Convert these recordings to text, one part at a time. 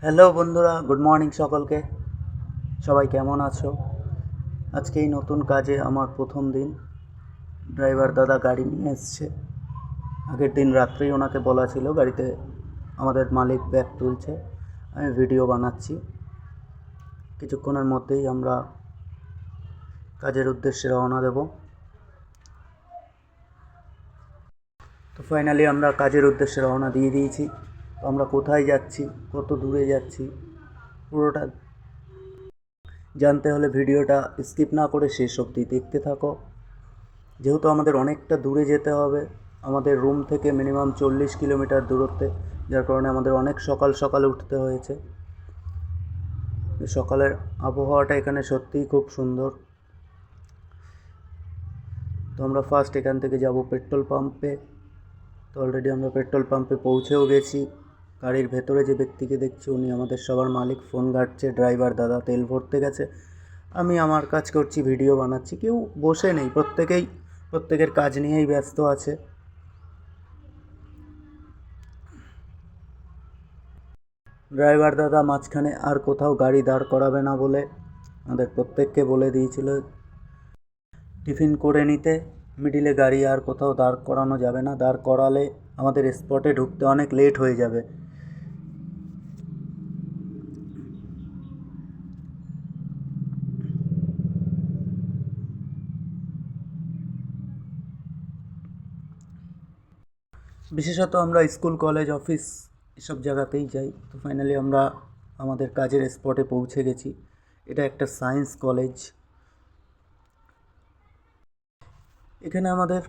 Hello বন্ধুরা, good morning সকলকে। সবাই কেমন আছো? আজকে এই নতুন কাজে আমার প্রথম দিন। ড্রাইভার দাদা গাড়ি নিয়ে এসছে। আগের দিন রাত্রেই ওনাকে বলা ছিল গাড়িতে আমাদের মালিক ব্যাগ তুলছে, আমি ভিডিও বানাচ্ছি। কিছুক্ষণের মধ্যেই আমরা কাজের উদ্দেশ্যে রওনা দেব। তো ফাইনালি আমরা কাজের উদ্দেশ্যে রওনা দিয়ে দিয়েছি। তো আমরা কোথায় যাচ্ছি, কত দূরে যাচ্ছি, পুরোটা জানতে হলে ভিডিওটা স্কিপ না করে শেষ অবধি দেখতে থাকো। যেহেতু আমাদের অনেকটা দূরে যেতে হবে, আমাদের রুম থেকে মিনিমাম 40 কিলোমিটার দূরত্বে, যার কারণে আমাদের অনেক সকাল সকালে উঠতে হয়েছে। সকালের আবহাওয়াটা এখানে সত্যিই খুব সুন্দর। তো আমরা ফার্স্ট এখান থেকে যাব পেট্রোল পাম্পে। তো অলরেডি আমরা পেট্রোল পাম্পে পৌঁছেও গেছি। গাড়ির ভেতরে যে ব্যক্তিকে দেখছি উনি আমাদের সবার মালিক, ফোন ঘাঁটছে। ড্রাইভার দাদা তেল ভরতে গেছে, আমি আমার কাজ করছি, ভিডিও বানাচ্ছি। কেউ বসে নেই, প্রত্যেকের কাজ নিয়েই ব্যস্ত আছে। ড্রাইভার দাদা মাঝখানে আর কোথাও গাড়ি দাঁড় করাবে না বলে আমাদের প্রত্যেককে বলে দিয়েছিল টিফিন করে নিতে। মিডিলে গাড়ি আর কোথাও দাঁড় করানো যাবে না, দাঁড় করালে আমাদের স্পটে ঢুকতে অনেক লেট হয়ে যাবে। বিশেষত আমরা স্কুল, কলেজ, অফিস এসব জায়গাতেই যাই। তো ফাইনালি আমরা আমাদের কাজের স্পটে পৌঁছে গেছি। এটা একটা সায়েন্স কলেজ। এখানে আমাদের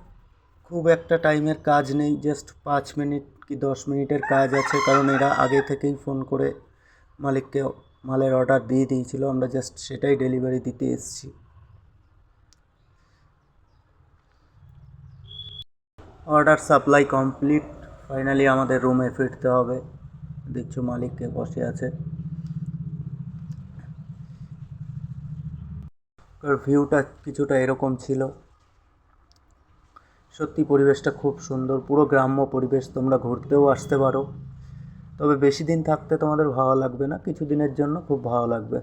খুব একটা টাইমের কাজ নেই, জাস্ট 5 মিনিট কি 10 মিনিটের কাজ আছে, কারণ এরা আগে থেকেই ফোন করে মালিককে মালের অর্ডার দিয়ে দিয়েছিল। আমরা জাস্ট সেটাই ডেলিভারি দিতে এসেছি। Order supply complete. ফাইনালি আমাদের রুমে ফিরতে হবে। দেখছো মালিককে বসে আছে। ভিউটা কিছুটা এরকম ছিল। সত্যি পরিবেশটা খুব সুন্দর, পুরো গ্রাম্য পরিবেশ। তোমরা ঘুরতেও আসতে পারো, তবে বেশি দিন থাকতে তোমাদের ভালো লাগবে না, কিছু দিনের জন্য খুব ভালো লাগবে।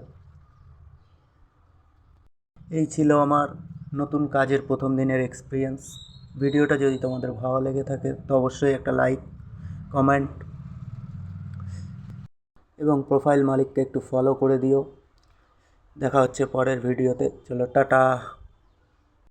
এই ছিল আমার নতুন কাজের প্রথম দিনের এক্সপিরিয়েন্স। ভিডিওটা যদি তোমাদের ভালো লেগে থাকে তো অবশ্যই একটা লাইক, কমেন্ট এবং প্রোফাইল মালিককে একটু ফলো করে দিও। দেখা হচ্ছে পরের ভিডিওতে। চলো, টাটা।